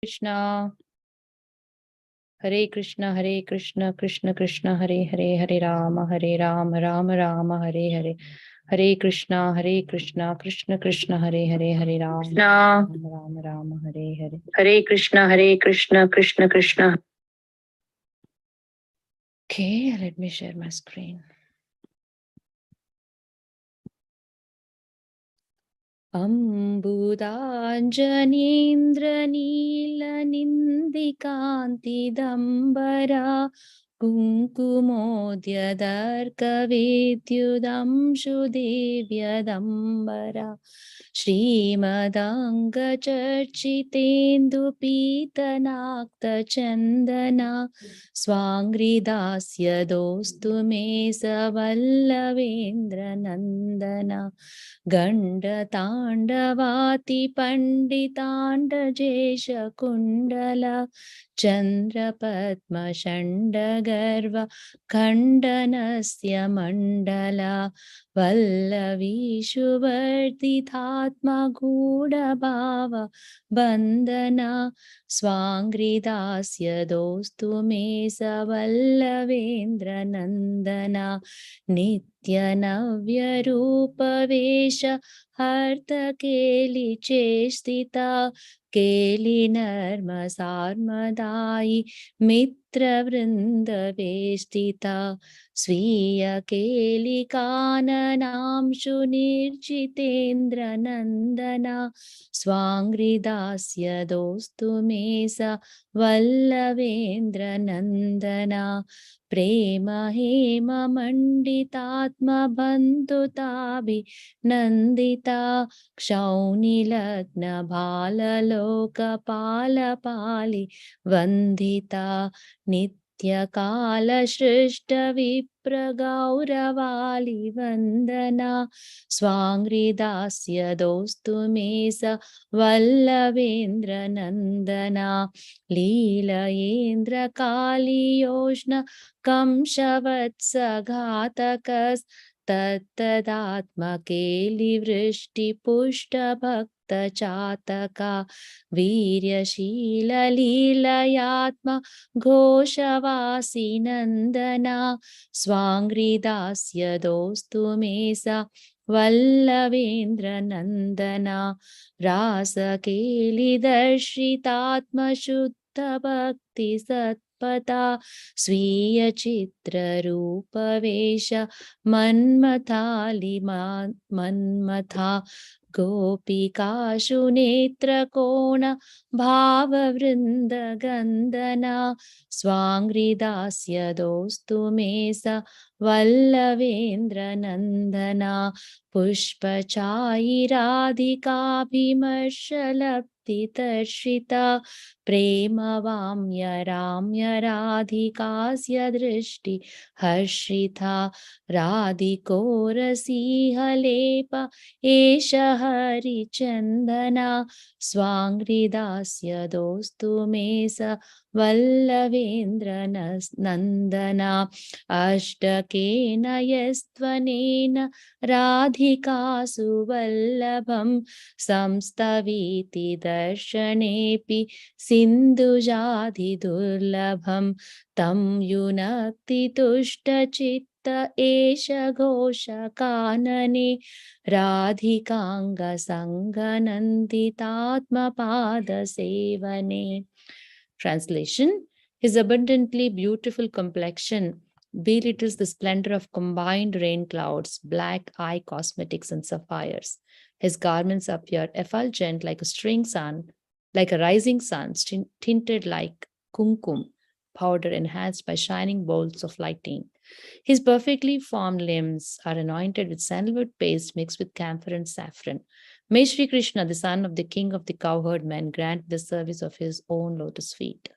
Krishna, Hare Krishna, Hare Krishna, Krishna Krishna, Hare Hare, Hare Rama, Rama Rama, Hare Hare. Hare Krishna, Krishna Krishna, Hare Hare, Hare Rama, Rama, Hare Hare. Hare Krishna, Krishna Krishna. Okay, let me share my screen. Ambudanjanindranila Kunkumodyadharkavidyudamshudevyadambara Srimadangachachitendupitanaktachandana Swangridasya dostu me savallavendranandana गण्डताण्डवाति पण्डिताण्डजेशकुण्डल चन्द्रपद्मषण्डगर्व खण्डनस्य Mandla वल्लवीषुवर्धितात्मगूढभाव Bandana स्वाङ्घ्रिदास्य दोस्तु मे सवल्लवेन्द्रनन्दना नित्यनव्यरूपवेश हर्तकेलिचेष्टिता केलिनर्मसार्मदायि मित्रवृन्दवेष्टिता स्वीयकेलिकाननांशु निर्जितेन्द्रनन्दना स्वाङ्घ्रिदास्य दोस्तु मे स वल्लवेन्द्रनन्दना प्रेम हेम मण्डितात्मबन्धुताभिनन्दिता क्षौनिलग्न बाललोकपालपालि वन्दिता नित्यकालसृष्टविप्रगौरवालि वन्दना स्वाङ्घ्रिदास्य दोस्तु मे स वल्लवेन्द्रनन्दना लीलयेन्द्रकालियोष्ण कंशवत्सघातकस्तत्तदात्मकेलिवृष्टिपुष्टभक्तचातका वीर्यशीललीलयात्म घोषवासी नन्दना स्वाङ्घ्रिदास्य दोस्तु मे स वल्लवेन्द्रनन्दना रासकेलिदर्शितात्मशुद्धभक्तिसत्पथा स्वीयचित्ररूपवेश मन्मथा गोपिकाशु नेत्रकोण भाववृन्दगन्दना स्वाङ्घ्रिदास्य दोस्तु मे स वल्लवेन्द्रनन्दना पुष्पचायिराधिकाभिमर्शलब्धितर्षिता प्रेमवाम्य राम्य राधिकास्य दृष्टि हर्षिता राधिकोरसीहलेप एष हरिचन्दना स्वाङ्घ्रिदास्य दोस्तु मे स वल्लवेन्द्रनन्दना अष्टकेन यस्त्वनेन राधिकासु वल्लभं संस्तवीति दर्शनेऽपि सिन्धुजाधिदुर्लभं तं युनक्ति तुष्टचित्त एष घोषकानने राधिकाङ्गसङ्गनन्दितात्मपादसेवने. Translation: His abundantly beautiful complexion belittles the splendor of combined rain clouds, black eye cosmetics, and sapphires. His garments appear effulgent like a rising sun, tinted like kumkum, powder enhanced by shining bolts of lightning. His perfectly formed limbs are anointed with sandalwood paste mixed with camphor and saffron. May Sri Krishna, the son of the king of the cowherd men, grant the service of his own lotus feet.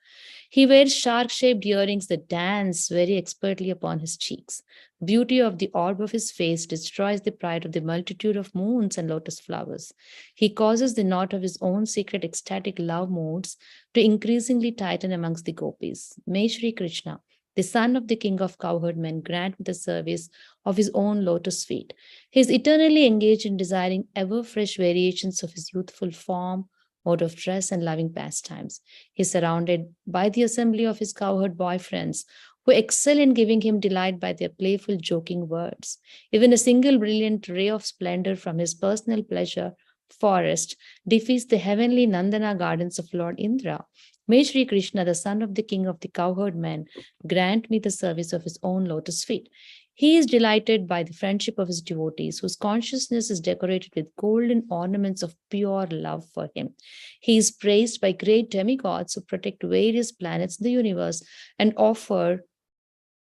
He wears shark-shaped earrings that dance very expertly upon his cheeks. The beauty of the orb of his face destroys the pride of the multitude of moons and lotus flowers. He causes the knot of his own secret ecstatic love moods to increasingly tighten amongst the gopis. May Sri Krishna, the son of the king of cowherd men, grant me the service of his own lotus feet. He is eternally engaged in desiring ever fresh variations of his youthful form, mode of dress, and loving pastimes. He is surrounded by the assembly of his cowherd boyfriends who excel in giving him delight by their playful, joking words. Even a single brilliant ray of splendor from his personal pleasure forest defeats the heavenly Nandana gardens of Lord Indra. May Sri Krishna, the son of the king of the cowherd men, grant me the service of his own lotus feet. He is delighted by the friendship of his devotees, whose consciousness is decorated with golden ornaments of pure love for him. He is praised by great demigods who protect various planets in the universe and offer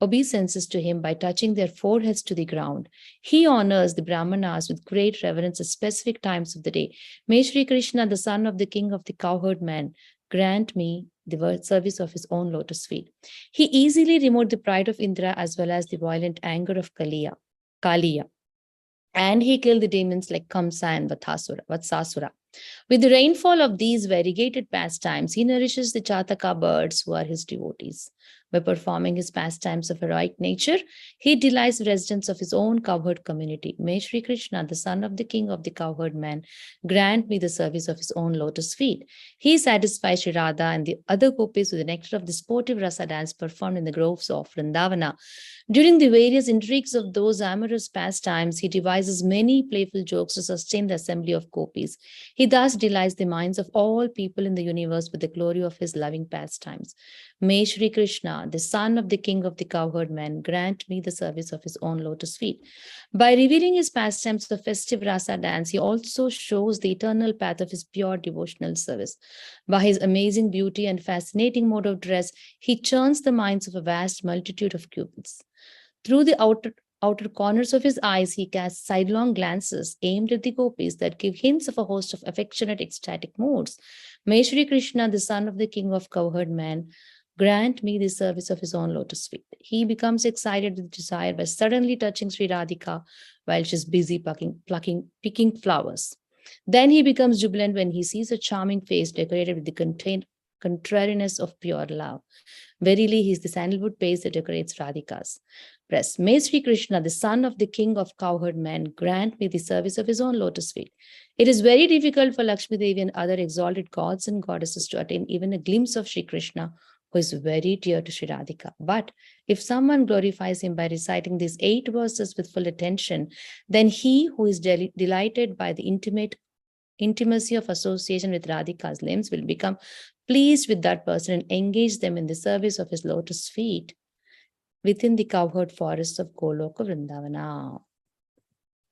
obeisances to him by touching their foreheads to the ground. He honors the Brahmanas with great reverence at specific times of the day. May Sri Krishna, the son of the king of the cowherd man, grant me the service of his own lotus feet. He easily removed the pride of Indra as well as the violent anger of Kaliya. And he killed the demons like Kamsa and Vatsasura. With the rainfall of these variegated pastimes, he nourishes the Chataka birds who are his devotees. By performing his pastimes of heroic nature, he delights the residents of his own cowherd community. May Sri Krishna, the son of the king of the cowherd man, grant me the service of his own lotus feet. He satisfies Sri Radha and the other gopis with the nectar of the sportive rasa dance performed in the groves of Vrindavana. During the various intrigues of those amorous pastimes, he devises many playful jokes to sustain the assembly of gopis. He thus delights the minds of all people in the universe with the glory of his loving pastimes. May Sri Krishna, the son of the king of the cowherd men, grant me the service of his own lotus feet. By revealing his pastimes of festive rasa dance, he also shows the eternal path of his pure devotional service. By his amazing beauty and fascinating mode of dress, he churns the minds of a vast multitude of cupids. Through the outer corners of his eyes, he casts sidelong glances aimed at the gopis that give hints of a host of affectionate, ecstatic moods. May Sri Krishna, the son of the king of cowherd man, grant me the service of his own lotus feet. He becomes excited with desire by suddenly touching Sri Radhika while she's busy picking flowers. Then he becomes jubilant when he sees a charming face decorated with the contrariness of pure love. Verily, he is the sandalwood paste that decorates Radhika's breast. May Sri Krishna, the son of the king of cowherd men, grant me the service of his own lotus feet. It is very difficult for Lakshmi Devi and other exalted gods and goddesses to attain even a glimpse of Sri Krishna, who is very dear to Sri Radhika. But if someone glorifies him by reciting these 8 verses with full attention, then he who is delighted by the intimacy of association with Radhika's limbs will become pleased with that person and engage them in the service of his lotus feet within the cowherd forests of Goloka Vrindavana.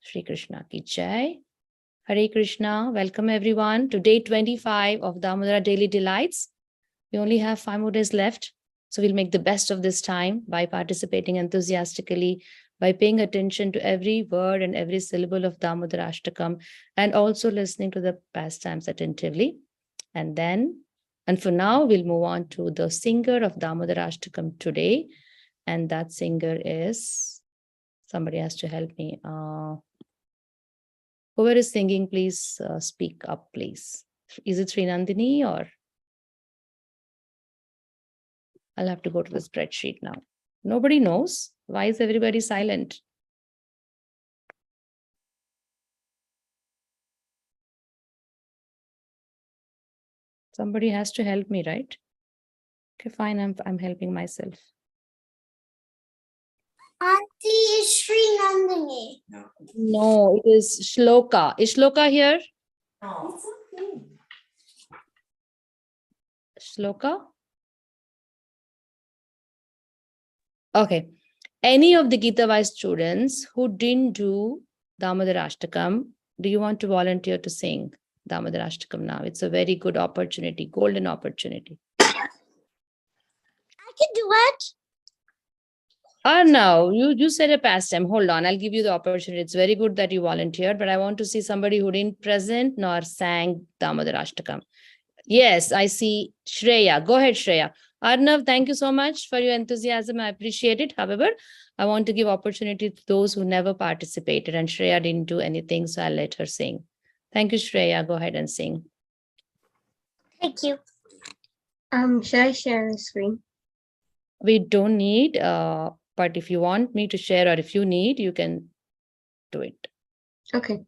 Shri Krishna ki jai. Hare Krishna. Welcome everyone to day 25 of Damodara Daily Delights. We only have 5 more days left, so we'll make the best of this time by participating enthusiastically, by paying attention to every word and every syllable of Damodara Ashtakam, and also listening to the pastimes attentively. And for now, we'll move on to the singer of Damodara Ashtakam today. And that singer is, somebody has to help me. Whoever is singing, please speak up, please. Is it Sri Nandini or? I'll have to go to the spreadsheet now. Nobody knows. Why is everybody silent? Somebody has to help me, right? Okay, fine. I'm helping myself. Auntie, is Sri Nandini? No, it is Shloka. Is Shloka here? No. Shloka? Okay. Any of the Gita Vice students who didn't do Damodara Ashtakam, do you want to volunteer to sing Damodara Ashtakam now? It's a very good opportunity, golden opportunity. I can do it. No, you said a pastime. Hold on, I'll give you the opportunity. It's very good that you volunteered, but I want to see somebody who didn't present nor sang Damodara Ashtakam. Yes, I see Shreya. Go ahead, Shreya. Arnav, thank you so much for your enthusiasm. I appreciate it. However, I want to give opportunity to those who never participated, and Shreya didn't do anything, so I'll let her sing. Thank you, Shreya. Go ahead and sing. Thank you. Should I share the screen? We don't need, but if you want me to share or if you need, you can do it. Okay.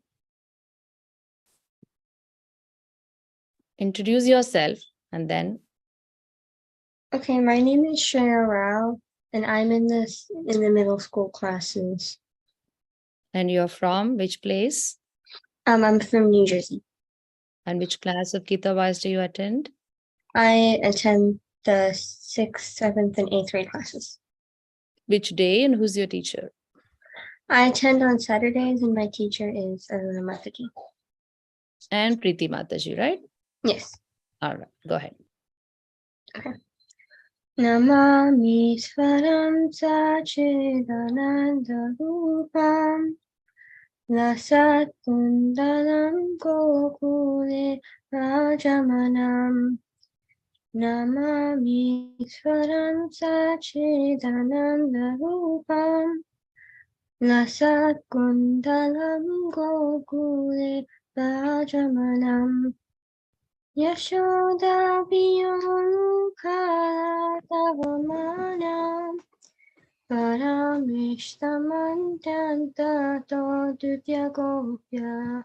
Introduce yourself and then. Okay, my name is Shreya Rao, and I'm in the middle school classes. And you're from which place? I'm from New Jersey. And which class of Gita Vaz do you attend? I attend the 6th, 7th, and 8th grade classes. Which day and who's your teacher? I attend on Saturdays, and my teacher is Aruna Mataji. And Preeti Mataji, right? Yes. All right, go ahead. Okay. Namami Swaram Sachidananda Rupam Lasat Kundalam Gokule Rajamanam Namami Swaram Sachidananda Rupam Lasat Kundalam Gokule Rajamanam Yashoda Biyolukala Tavamanam Paramishtamantanta Todutya Gopya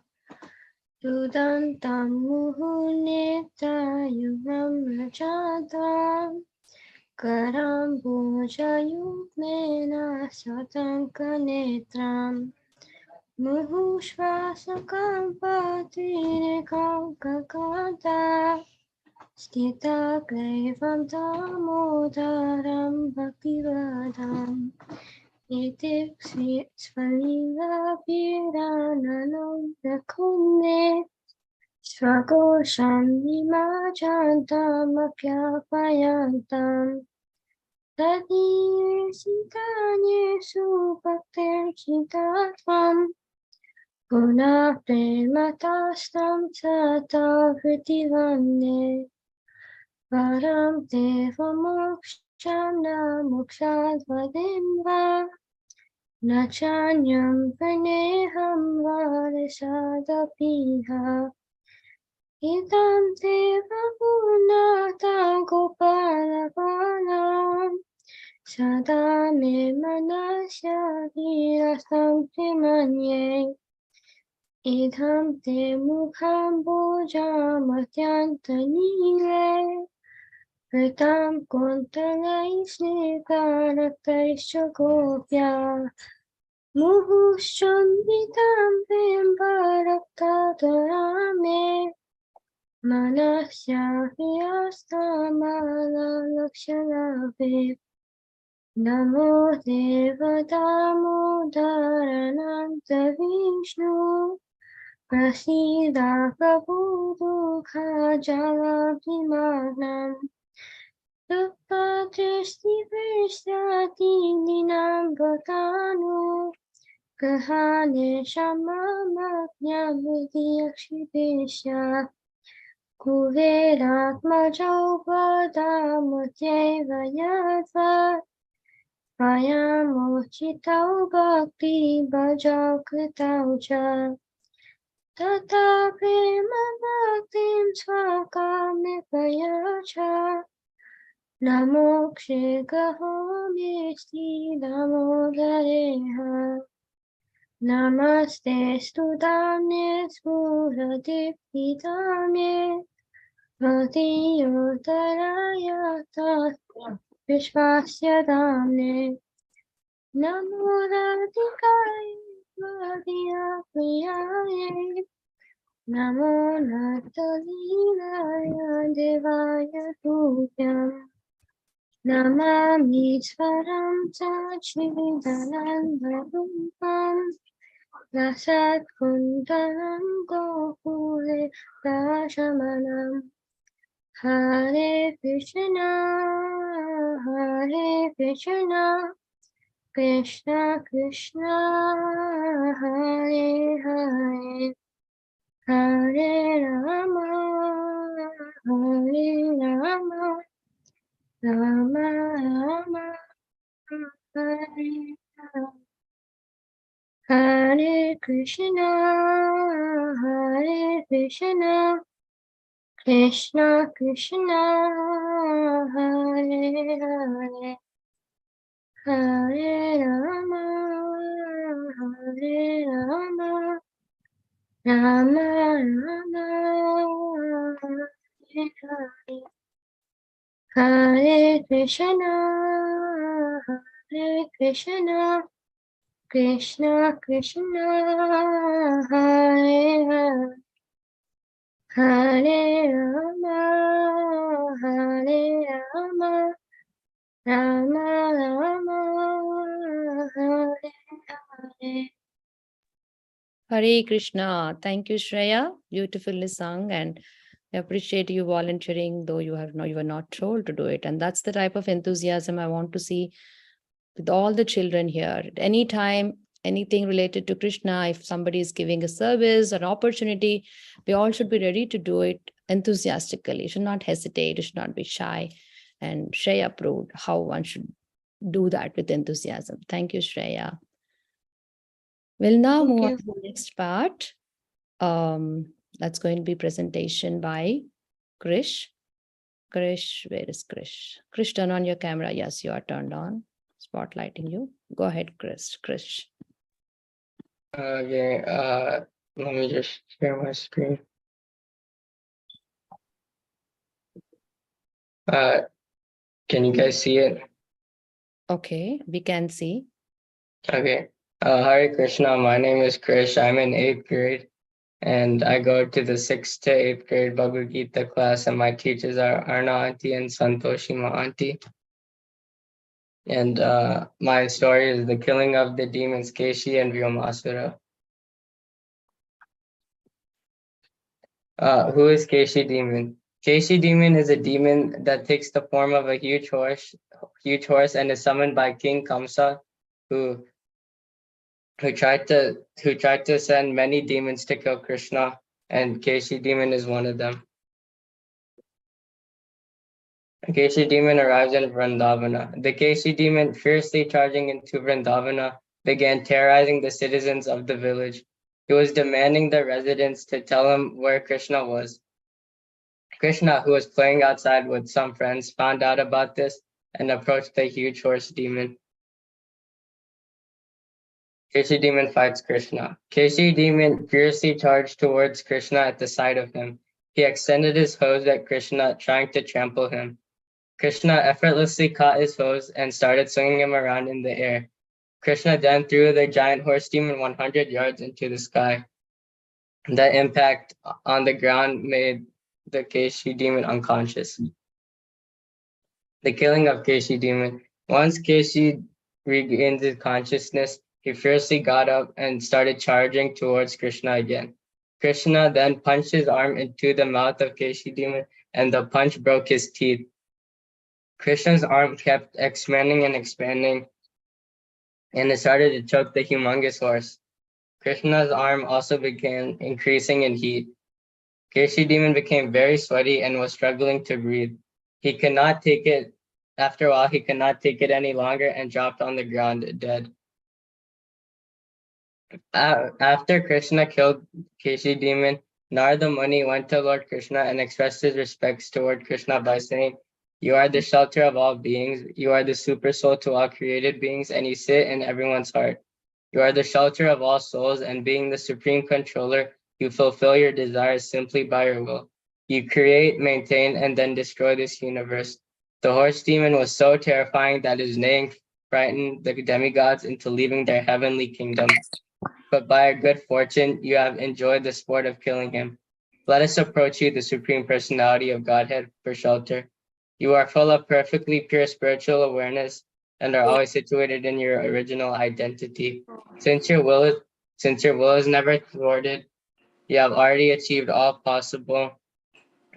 Dudantam Muhuneta Yuvam Rajatam Karam Bhoja Yukmena Satanka Netram Muhushvasakam Patire Kankakanta Stita Klevam Damodaram Bhaktivadam Itik Svalila Pirananam Nakumne Swagosham Nimajantam Apyapayantam Tadnir Sitanye Supakter Chitatvam Guna Prematastam Sata Vritivane Param Deva Mokshana Mokshadvadimva Nachanyam Praneham Varisadapiha Idam Deva Gunata Gopalapalam Sada Me Manasya Virasam Primanye Idam Te Mukham Bhojamatyantanile Pratam Kuntalai Snikarataisha Gopya Muhushchambitam Vimbaraktadarame Manasya Vyastamala Lakshalave Namo Deva Damodarananta Vishnu Prasida Prabhu Dukha Jala Vimanam Dukha Drishti Vishyati Ninam Bhatanu Kahane Shama Magnya Vidhi Akshidesha Kuveratmajau Padamutyeva Yadva Vayamochitau Bhakti Bhajau Kritau Cha Tata Prema Bhaktim Swakame Payacha Namokshe Gahomi Sti Damodareha Namaste Studamne Spuradipidamne Bhaktiyotaraya Vishvasya Damne Namo Radhikaya Madhya Priyaye Namo Nathalilaya Devaya Tubhyam Namami Swaram Sachidananda Rupam Lasat Kundalam Gokule Rajamanam Hare Krishna Krishna Krishna Hare Hare Hare Rama Hare Rama Rama Rama Hare Hare Hare Krishna Krishna Krishna Hare Hare Hare Rama Hare Rama Rama Rama Hare Krishna, Hare Krishna, Krishna Krishna, Hare Hare, Hare Rama, Hare Rama, Rama Rama, Hare Hare. Hare Krishna. Thank you, Shreya. Beautifully sung, and I appreciate you volunteering, though you were not told to do it. And that's the type of enthusiasm I want to see with all the children here. Anytime anything related to Krishna, if somebody is giving a service or an opportunity, we all should be ready to do it enthusiastically. You should not hesitate, you should not be shy. And Shreya proved how one should do that with enthusiasm. Thank you, Shreya. We'll now Thank move on you. to the next part. That's going to be presentation by Krish. Krish, where is Krish? Krish, turn on your camera. Yes, you are turned on. Spotlighting you. Go ahead, Krish. Krish. Okay, let me just share my screen. Uh, can you guys see it? Okay, we can see. Okay. Hare Krishna, my name is Krish. I'm in 8th grade and I go to the 6th to 8th grade Bhagavad Gita class, and my teachers are Arna Auntie and Santoshima Auntie. And my story is the killing of the demons Keshi and Vyomasura. Who is Keshi demon? Keshi demon is a demon that takes the form of a huge horse, and is summoned by King Kamsa, who tried to send many demons to kill Krishna, and Keshi demon is one of them. Keshi demon arrives in Vrindavana. The Keshi demon, fiercely charging into Vrindavana, began terrorizing the citizens of the village. He was demanding the residents to tell him where Krishna was. Krishna, who was playing outside with some friends, found out about this and approached the huge horse demon. Keshi demon fights Krishna. Keshi demon fiercely charged towards Krishna at the sight of him. He extended his hose at Krishna, trying to trample him. Krishna effortlessly caught his hose and started swinging him around in the air. Krishna then threw the giant horse demon 100 yards into the sky. The impact on the ground made the Keshi demon unconscious. The killing of Keshi demon. Once Keshi regained his consciousness, he fiercely got up and started charging towards Krishna again. Krishna then punched his arm into the mouth of Keshi demon, and the punch broke his teeth. Krishna's arm kept expanding and expanding, and it started to choke the humongous horse. Krishna's arm also began increasing in heat. Keshi demon became very sweaty and was struggling to breathe. He could not take it. After a while, he could not take it any longer and dropped on the ground dead. After Krishna killed Keshi demon, Narada Muni went to Lord Krishna and expressed his respects toward Krishna by saying, "You are the shelter of all beings. You are the super soul to all created beings, and you sit in everyone's heart. You are the shelter of all souls, and being the supreme controller, you fulfill your desires simply by your will. You create, maintain, and then destroy this universe." The horse demon was so terrifying that his neighing frightened the demigods into leaving their heavenly kingdom. But by a good fortune, you have enjoyed the sport of killing him. Let us approach you, the Supreme Personality of Godhead, for shelter. You are full of perfectly pure spiritual awareness and are always situated in your original identity. Since your will is, since your will is never thwarted, you have already achieved all possible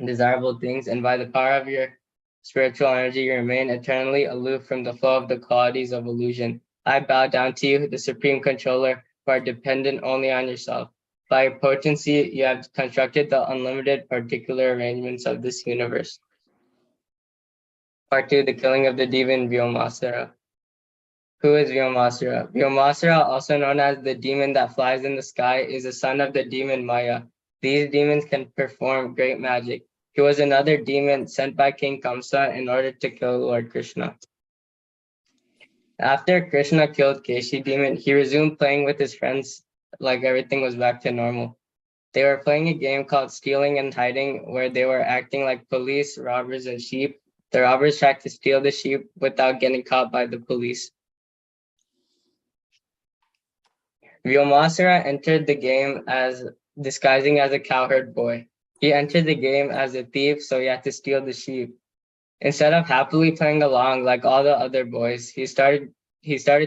desirable things, and by the power of your spiritual energy, you remain eternally aloof from the flow of the qualities of illusion. I bow down to you, the supreme controller, who are dependent only on yourself. By your potency, you have constructed the unlimited particular arrangements of this universe. Part 2, the killing of the demon Vyomasura. Who is Vyomasura? Vyomasura, also known as the demon that flies in the sky, is a son of the demon Maya. These demons can perform great magic. He was another demon sent by King Kamsa in order to kill Lord Krishna. After Krishna killed Keshi demon, he resumed playing with his friends like everything was back to normal. They were playing a game called stealing and hiding, where they were acting like police, robbers, and sheep The robbers tried to steal the sheep without getting caught by the police. Vyomasura entered the game as disguising as a cowherd boy. He entered the game as a thief, so he had to steal the sheep. Instead of happily playing along like all the other boys, he started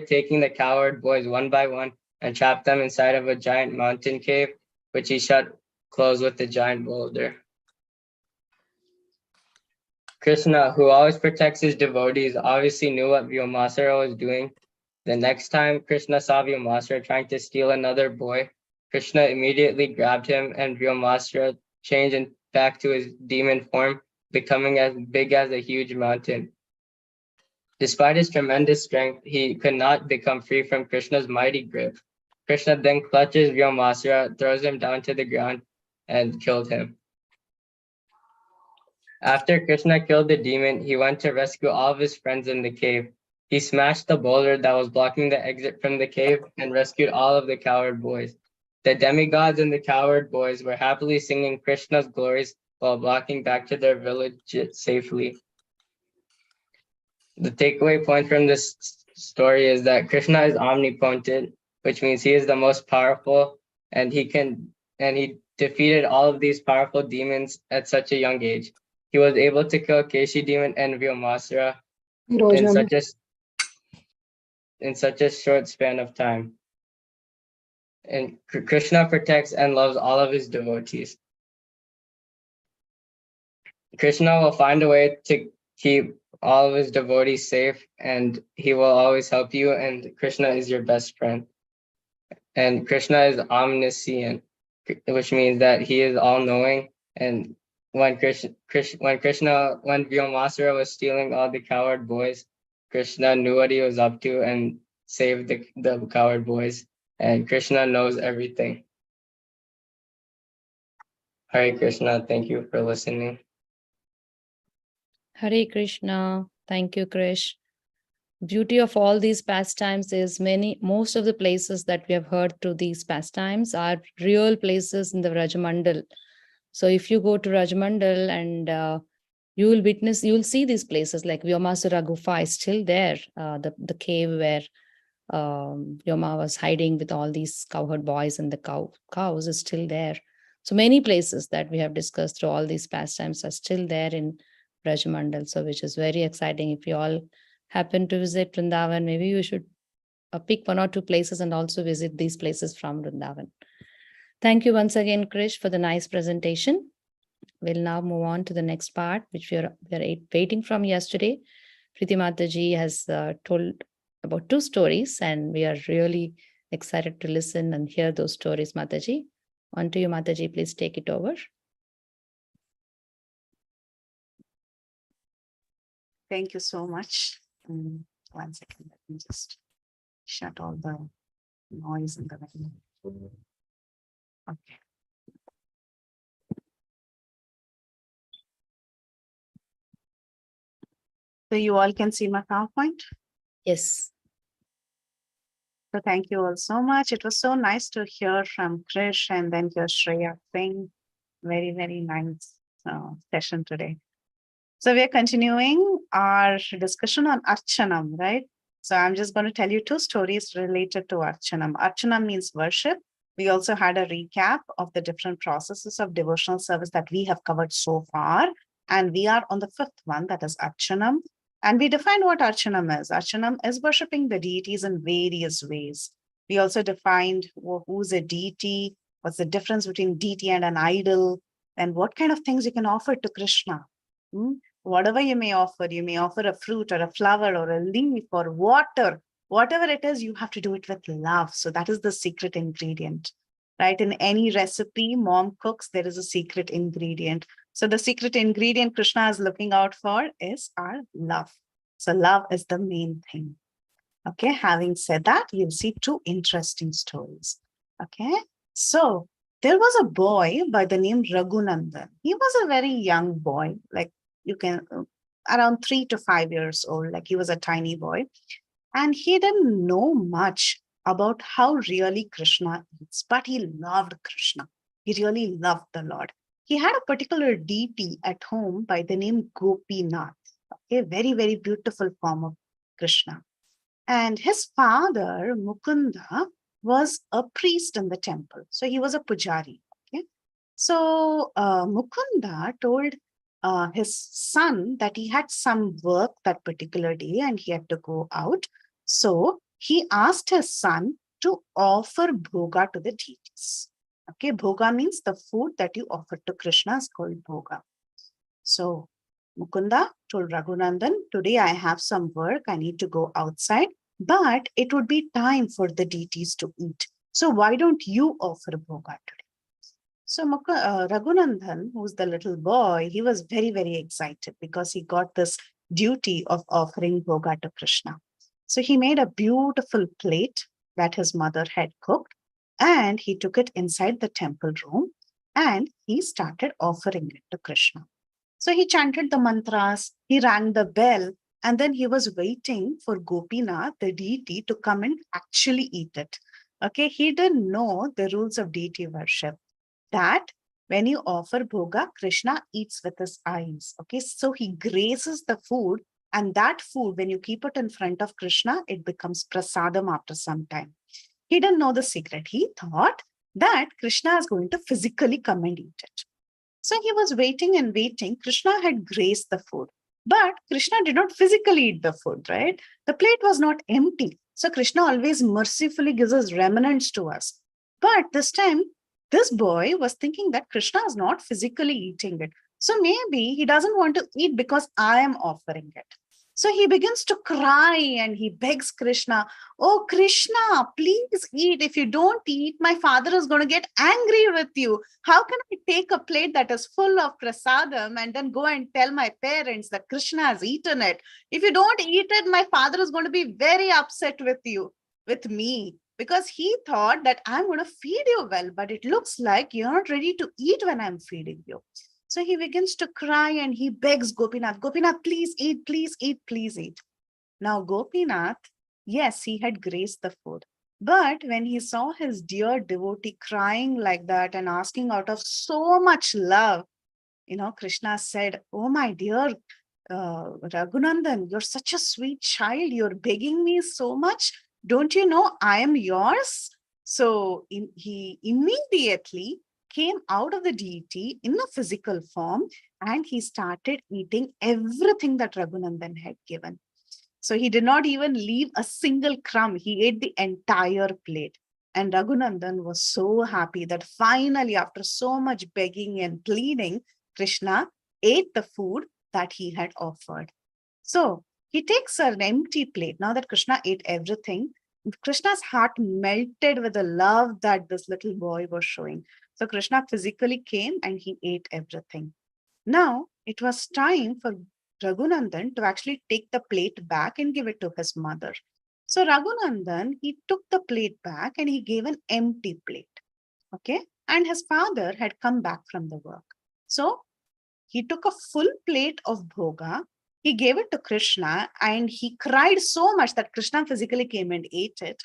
taking the cowherd boys one by one and trapped them inside of a giant mountain cave, which he shut closed with a giant boulder. Krishna, who always protects his devotees, obviously knew what Vyomasura was doing. The next time Krishna saw Vyomasura trying to steal another boy, Krishna immediately grabbed him and Vyomasura changed back to his demon form, becoming as big as a huge mountain. Despite his tremendous strength, he could not become free from Krishna's mighty grip. Krishna then clutches Vyomasura, throws him down to the ground, and killed him. After Krishna killed the demon, he went to rescue all of his friends in the cave. He smashed the boulder that was blocking the exit from the cave and rescued all of the cowherd boys. The demigods and the cowherd boys were happily singing Krishna's glories while walking back to their village safely. The takeaway point from this story is that Krishna is omnipotent, which means he is the most powerful, and he defeated all of these powerful demons at such a young age. He was able to kill Keshi demon and Vyomasura in such a short span of time. And Krishna protects and loves all of his devotees. Krishna will find a way to keep all of his devotees safe, and he will always help you, and Krishna is your best friend. And Krishna is omniscient, which means that he is all-knowing. And when Vyomasura was stealing all the cowherd boys, Krishna knew what he was up to and saved the cowherd boys. And Krishna knows everything. Hare Krishna, thank you for listening. Hare Krishna. Thank you, Krish. Beauty of all these pastimes is most of the places that we have heard through these pastimes are real places in the Rajamandal. So if you go to Rajamandal and you will see these places like Vyomasura Gufa is still there, the cave where Vyoma was hiding with all these cowherd boys and the cows is still there. So many places that we have discussed through all these pastimes are still there in Rajamandal, so which is very exciting. If you all happen to visit Vrindavan, maybe you should pick one or two places and also visit these places from Vrindavan. Thank you once again, Krish, for the nice presentation. We'll now move on to the next part, which we are waiting from yesterday. Preeti Mataji has told about 2 stories, and we are really excited to listen and hear those stories, Mataji. On to you, Mataji. Please take it over. Thank you so much. 1 second, let me just shut all the noise in the background. Okay. So you all can see my PowerPoint? Yes. So thank you all so much. It was so nice to hear from Krish and then hear Shreya sing. Very, very nice session today. So we are continuing our discussion on Archanam, right? So I'm just going to tell you 2 stories related to Archanam. Archanam means worship. We also had a recap of the different processes of devotional service that we have covered so far. And we are on the 5th one, that is Archanam. And we defined what Archanam is. Archanam is worshiping the deities in various ways. We also defined who's a deity, what's the difference between deity and an idol, and what kind of things you can offer to Krishna. Whatever you may offer a fruit or a flower or a leaf or water, whatever it is, you have to do it with love. So that is the secret ingredient, right? In any recipe mom cooks, there is a secret ingredient. So the secret ingredient Krishna is looking out for is our love. So love is the main thing. Okay, having said that, you'll see 2 interesting stories. Okay, so there was a boy by the name Raghunandan. He was a very young boy, like you can, around 3 to 5 years old, like he was a tiny boy. And he didn't know much about how really Krishna is, but he loved Krishna. He really loved the Lord. He had a particular deity at home by the name Gopinath. A very, very beautiful form of Krishna. And his father, Mukunda, was a priest in the temple. So he was a pujari. Okay. So Mukunda told his son that he had some work that particular day and he had to go out. So he asked his son to offer bhoga to the deities. Okay, bhoga means the food that you offer to Krishna is called bhoga. So Mukunda told Raghunandan, today I have some work, I need to go outside, but it would be time for the deities to eat. So why don't you offer bhoga today? So Raghunandan, who's the little boy, he was very, very excited because he got this duty of offering bhoga to Krishna. So he made a beautiful plate that his mother had cooked and he took it inside the temple room and he started offering it to Krishna. So he chanted the mantras, he rang the bell, and then he was waiting for Gopinath, the deity, to come and actually eat it. Okay, he didn't know the rules of deity worship, that when you offer bhoga, Krishna eats with his eyes. Okay, so he graces the food, and that food, when you keep it in front of Krishna, it becomes prasadam after some time. He didn't know the secret. He thought that Krishna is going to physically come and eat it. So he was waiting and waiting. Krishna had graced the food, but Krishna did not physically eat the food, right? The plate was not empty. So Krishna always mercifully gives us remnants to us. But this time, this boy was thinking that Krishna is not physically eating it. So maybe he doesn't want to eat because I am offering it. So he begins to cry and he begs Krishna, oh, Krishna, please eat. If you don't eat, my father is going to get angry with you. How can I take a plate that is full of prasadam and then go and tell my parents that Krishna has eaten it? If you don't eat it, my father is going to be very upset with you, with me, because he thought that I'm going to feed you well, but it looks like you're not ready to eat when I'm feeding you. So he begins to cry and he begs Gopinath, Gopinath, please eat, please eat, please eat. Now, Gopinath, yes, he had graced the food. But when he saw his dear devotee crying like that and asking out of so much love, Krishna said, oh, my dear Raghunandan, you're such a sweet child. You're begging me so much. Don't you know I am yours? So he immediately came out of the deity in a physical form and he started eating everything that Raghunandan had given. So he did not even leave a single crumb. He ate the entire plate. And Raghunandan was so happy that finally, after so much begging and pleading, Krishna ate the food that he had offered. So he takes an empty plate. Now that Krishna ate everything, Krishna's heart melted with the love that this little boy was showing. So Krishna physically came and he ate everything. Now it was time for Raghunandan to actually take the plate back and give it to his mother. So Raghunandan, he took the plate back and he gave an empty plate. Okay. And his father had come back from the work. So he took a full plate of bhoga. He gave it to Krishna and he cried so much that Krishna physically came and ate it.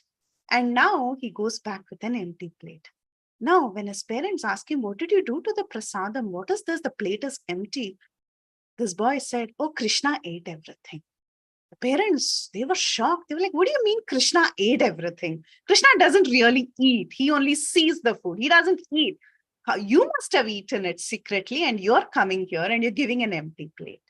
And now he goes back with an empty plate. Now, when his parents ask him, what did you do to the prasadam? What is this? The plate is empty. This boy said, oh, Krishna ate everything. The parents, they were shocked. They were like, what do you mean Krishna ate everything? Krishna doesn't really eat. He only sees the food. He doesn't eat. You must have eaten it secretly and you're coming here and you're giving an empty plate.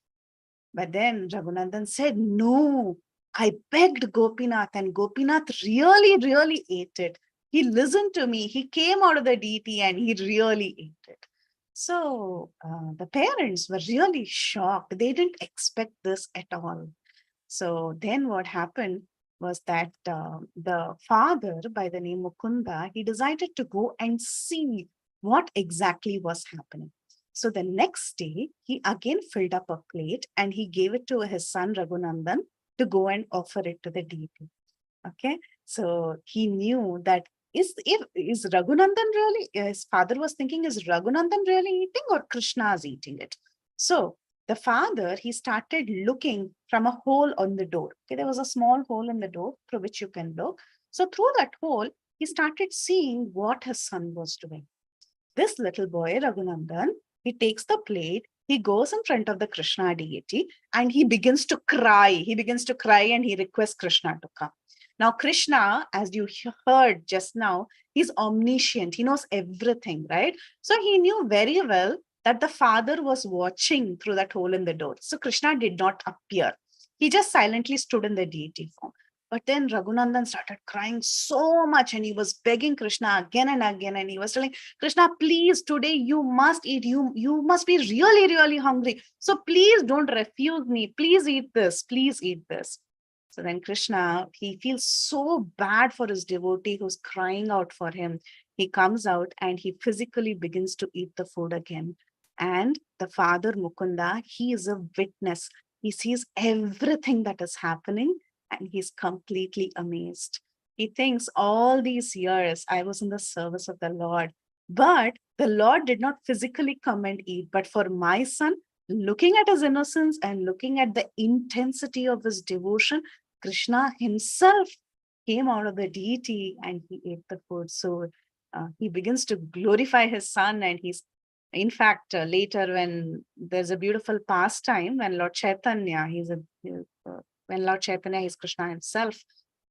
But then Raghunandan said, no, I begged Gopinath and Gopinath really, really ate it. He listened to me. He came out of the deity and he really ate it. So the parents were really shocked. They didn't expect this at all. So then what happened was that the father by the name Mukunda, he decided to go and see what exactly was happening. So the next day, he again filled up a plate and he gave it to his son Raghunandan to go and offer it to the deity. Okay, so he knew that is Raghunandan really, his father was thinking, is Raghunandan really eating or Krishna is eating it? So the father, he started looking from a hole on the door. Okay, there was a small hole in the door through which you can look. So through that hole, he started seeing what his son was doing. This little boy, Raghunandan, he takes the plate, He goes in front of the Krishna deity and he begins to cry. He begins to cry and he requests Krishna to come. Now, Krishna, as you heard just now, he's omniscient. He knows everything, right? So he knew very well that the father was watching through that hole in the door. So Krishna did not appear. He just silently stood in the deity form. But then Raghunandan started crying so much and he was begging Krishna again and again. And he was telling, Krishna, please, today you must eat. You must be really, really hungry. So please don't refuse me. Please eat this. Please eat this. So then Krishna, he feels so bad for his devotee who's crying out for him. He comes out and he physically begins to eat the food again. And the father Mukunda, he is a witness. He sees everything that is happening and he's completely amazed. He thinks all these years I was in the service of the Lord, but the Lord did not physically come and eat. But for my son, looking at his innocence and looking at the intensity of his devotion, Krishna himself came out of the deity and he ate the food. So he begins to glorify his son. And he's, in fact, later when there's a beautiful pastime, when Lord Chaitanya, when Lord Chaitanya is Krishna himself,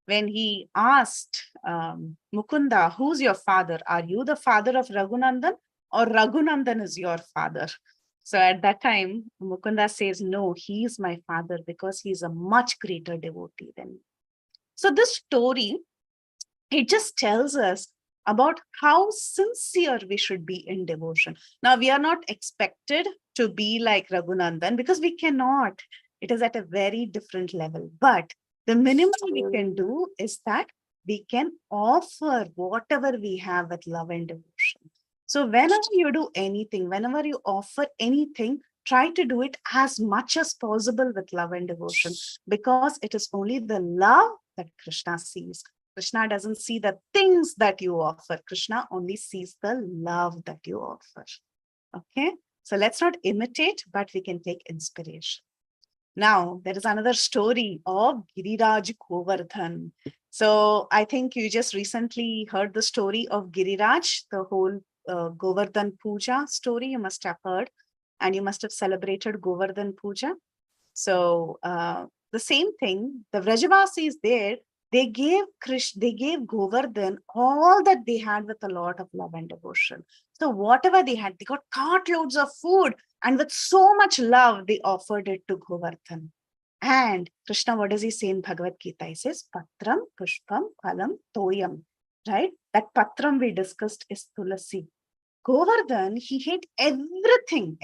when he asked Mukunda, who's your father? Are you the father of Raghunandan or Raghunandan is your father? So at that time, Mukunda says, no, he is my father because he's a much greater devotee than me. So this story, it just tells us about how sincere we should be in devotion. Now, we are not expected to be like Raghunandan because we cannot. It is at a very different level. But the minimum we can do is that we can offer whatever we have with love and devotion. So whenever you do anything, whenever you offer anything, try to do it as much as possible with love and devotion, because it is only the love that Krishna sees. Krishna doesn't see the things that you offer. Krishna only sees the love that you offer. Okay, so let's not imitate, but we can take inspiration. Now, there is another story of Giriraj Govardhan. So I think you just recently heard the story of Giriraj, the whole Govardhan Puja story you must have heard, and you must have celebrated Govardhan Puja. So the same thing, the Vrajavasis there, they gave Govardhan all that they had with a lot of love and devotion. So whatever they had, they got cartloads of food, and with so much love, they offered it to Govardhan. And Krishna, what does he say in Bhagavad Gita? He says, Patram, Pushpam, Phalam, Toyam. Right? That Patram we discussed is Tulasi. Govardhan, he ate everything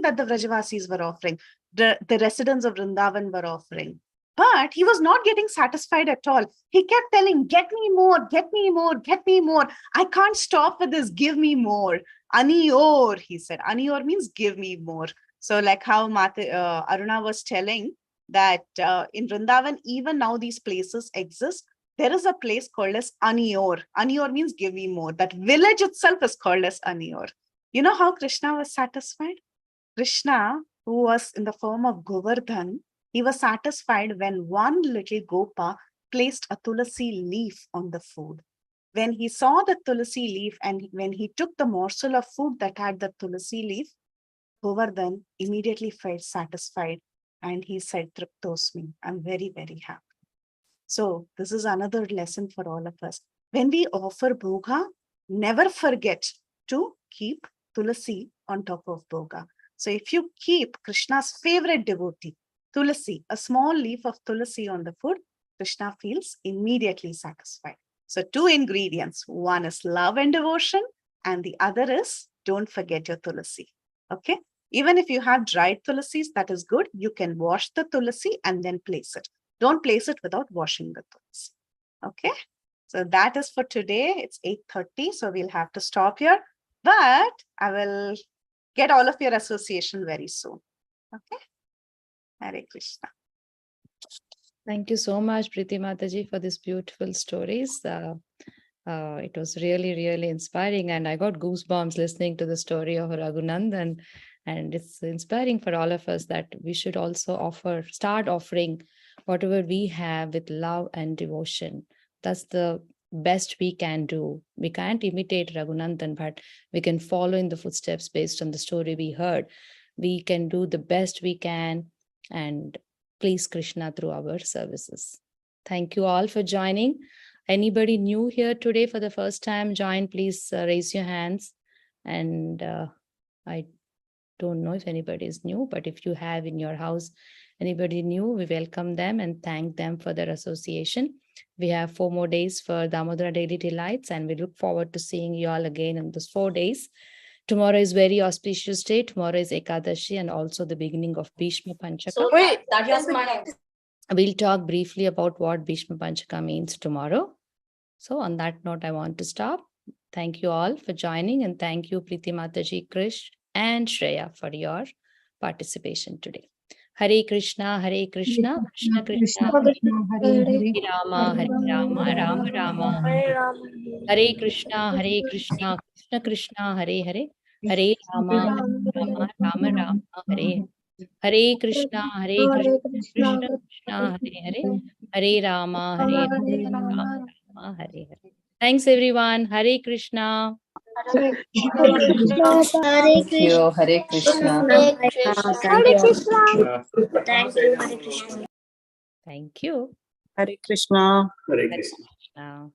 that the Vrajavasis were offering, the residents of Vrindavan were offering. But he was not getting satisfied at all. He kept telling, get me more, get me more, get me more. I can't stop with this, give me more. Aniyor, he said. Aniyor means give me more. So like how Aruna was telling that in Vrindavan, even now these places exist. There is a place called as Aniyor. Aniyor means give me more. That village itself is called as Aniyor. You know how Krishna was satisfied? Krishna, who was in the form of Govardhan, he was satisfied when one little Gopa placed a tulasi leaf on the food. When he saw the tulasi leaf and when he took the morsel of food that had the tulasi leaf, Govardhan immediately felt satisfied and he said, Triptosmi, I'm very, very happy. So this is another lesson for all of us. When we offer bhoga, never forget to keep tulasi on top of bhoga. So if you keep Krishna's favorite devotee, tulasi, a small leaf of tulasi on the food, Krishna feels immediately satisfied. So 2 ingredients. One is love and devotion, and the other is don't forget your tulasi. Okay. Even if you have dried tulasis, that is good. You can wash the tulasi and then place it. Don't place it without washing the tulasi. Okay. So that is for today. It's 8:30. So we'll have to stop here. But I will get all of your association very soon. Okay. Hare Krishna. Thank you so much, Preeti Mataji, for these beautiful stories. It was really, really inspiring. And I got goosebumps listening to the story of Raghunandan. And it's inspiring for all of us that we should also start offering whatever we have with love and devotion. That's the best we can do. We can't imitate Raghunandan, but we can follow in the footsteps based on the story we heard. we can do the best we can and please Krishna through our services. Thank you all for joining. Anybody new here today for the first time join, please raise your hands. And I don't know if anybody is new, but if you have in your house anybody new, we welcome them and thank them for their association. We have 4 more days for Damodara Daily Delights, and we look forward to seeing you all again in those 4 days. Tomorrow is very auspicious day. Tomorrow is Ekadashi and also the beginning of Bhishma Panchaka. We'll talk briefly about what Bhishma Panchaka means tomorrow. So on that note, I want to stop. Thank you all for joining, and thank you Preeti Mataji, Krish and Shreya for your participation today. Hare Krishna, Krishna Krishna, Hare Hare Rama, Rama Rama, Hare Krishna, Krishna Krishna, Hare Hare, Hare Rama, Rama Rama, Hare Hare Krishna, Krishna Krishna, Hare Hare, Hare Rama, Rama, Hare Hare. Thanks everyone. Hare Krishna. Hare Krishna. Thank you. Hare Krishna. Hare Krishna. Thank you. Thank you. Hare Krishna. Hare Krishna.